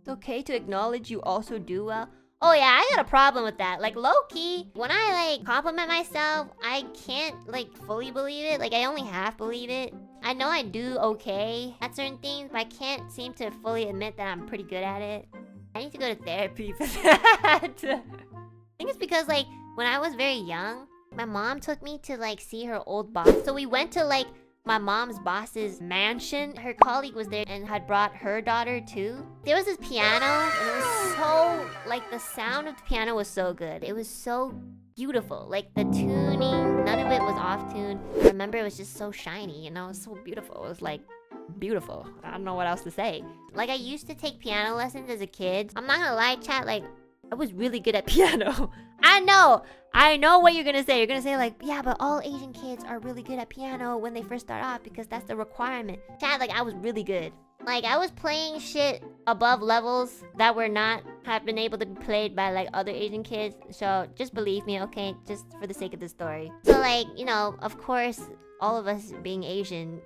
It's okay to acknowledge you also do well. Oh yeah, I got a problem with that. Like, low-key, when I, like, compliment myself, I can't, like, fully believe it. Like, I only half believe it. I know I do okay at certain things, but I can't seem to fully admit that I'm pretty good at it. I need to go to therapy for that. I think it's because, like, when I was very young, my mom took me to, like, see her old boss. So we went to, like, my mom's boss's mansion. Her colleague was there and had brought her daughter too. There was this piano and it was so, like, the sound of the piano was so good. It was so beautiful. Like, the tuning, none of it was off tune. I remember it was just so shiny, you know, it was so beautiful. It was like, beautiful. I don't know what else to say. Like, I used to take piano lessons as a kid. I'm not gonna lie, chat, like, I was really good at piano. I know what you're gonna say. You're gonna say like, yeah, but all Asian kids are really good at piano when they first start off because that's the requirement. Chat, like, I was really good. Like, I was playing shit above levels that were not have been able to be played by, like, other Asian kids. So just believe me, okay? Just for the sake of the story. So, like, you know, of course, all of us being Asian.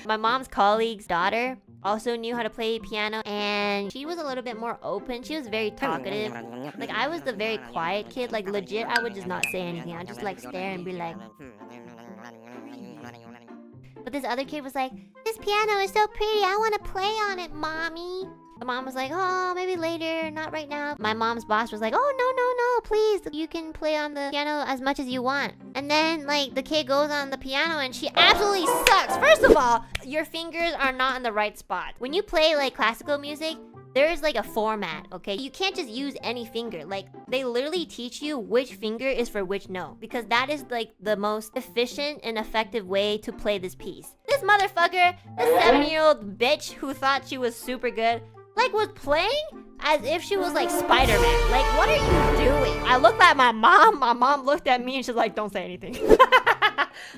My mom's colleague's daughter also knew how to play piano, and she was a little bit more open. She was very talkative. Like, I was the very quiet kid. Like, legit, I would just not say anything. I'd just, like, stare and be like... But this other kid was like, this piano is so pretty, I want to play on it, mommy. The mom was like, oh, maybe later, not right now. My mom's boss was like, oh, no, please. You can play on the piano as much as you want. And then, like, the kid goes on the piano and she absolutely sucks. First of all, your fingers are not in the right spot. When you play, like, classical music, there is, like, a format, okay? You can't just use any finger. Like, they literally teach you which finger is for which note. Because that is, like, the most efficient and effective way to play this piece. This motherfucker, this 7-year-old bitch who thought she was super good, like, was playing as if she was, like, Spider-Man. Like, what are you doing? I looked at my mom. My mom looked at me and she's like, don't say anything.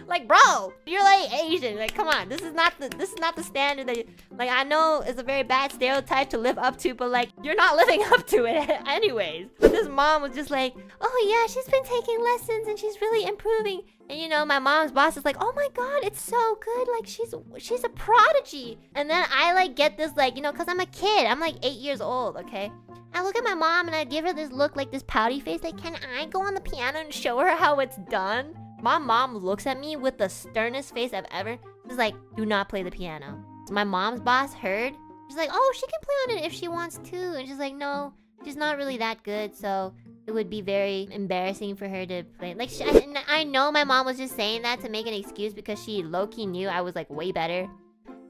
Like, bro, you're, like, Asian. Like, come on. This is not the standard that you... Like, I know it's a very bad stereotype to live up to, but, like, you're not living up to it anyways. But this mom was just like, oh, yeah, she's been taking lessons and she's really improving. And, you know, my mom's boss is like, oh my god, it's so good. Like, she's a prodigy. And then I, like, get this, like, you know, because I'm a kid. I'm, like, 8 years old, okay? I look at my mom and I give her this look, like, this pouty face. Like, can I go on the piano and show her how it's done? My mom looks at me with the sternest face I've ever. She's like, do not play the piano. So my mom's boss heard. She's like, oh, she can play on it if she wants to. And she's like, no, she's not really that good, so it would be very embarrassing for her to play. Like, I know my mom was just saying that to make an excuse because she low-key knew I was, like, way better.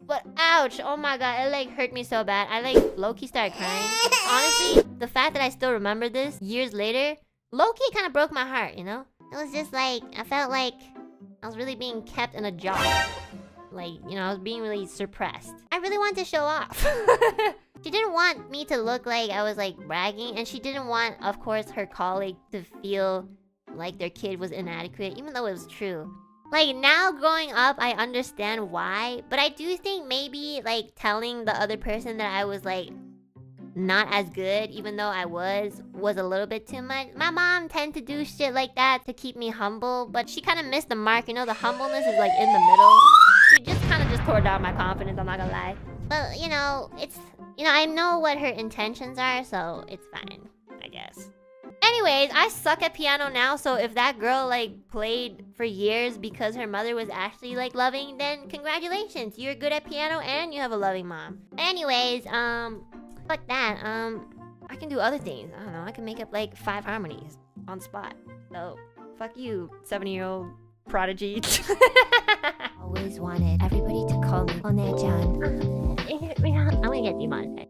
But ouch, oh my god, it, like, hurt me so bad. I, like, low-key started crying. Honestly, the fact that I still remember this years later, low-key kind of broke my heart, you know? It was just like, I felt like I was really being kept in a jar. Like, you know, I was being really suppressed. I really wanted to show off. She didn't want me to look like I was, like, bragging. And she didn't want, of course, her colleague to feel like their kid was inadequate, even though it was true. Like, now growing up, I understand why. But I do think maybe, like, telling the other person that I was, like, not as good, even though I was a little bit too much. My mom tend to do shit like that to keep me humble, but she kind of missed the mark. You know, the humbleness is, like, in the middle. She just kind of just tore down my confidence, I'm not gonna lie. But, you know, it's... You know, I know what her intentions are, so it's fine, I guess. Anyways, I suck at piano now, so if that girl, like, played for years because her mother was actually, like, loving, then congratulations. You're good at piano and you have a loving mom. Anyways, fuck that. I can do other things. I don't know, I can make up, like, 5 harmonies on the spot. So, fuck you, 7-year-old prodigy. Always wanted everybody to call me Onechan. I'm gonna get demonetized.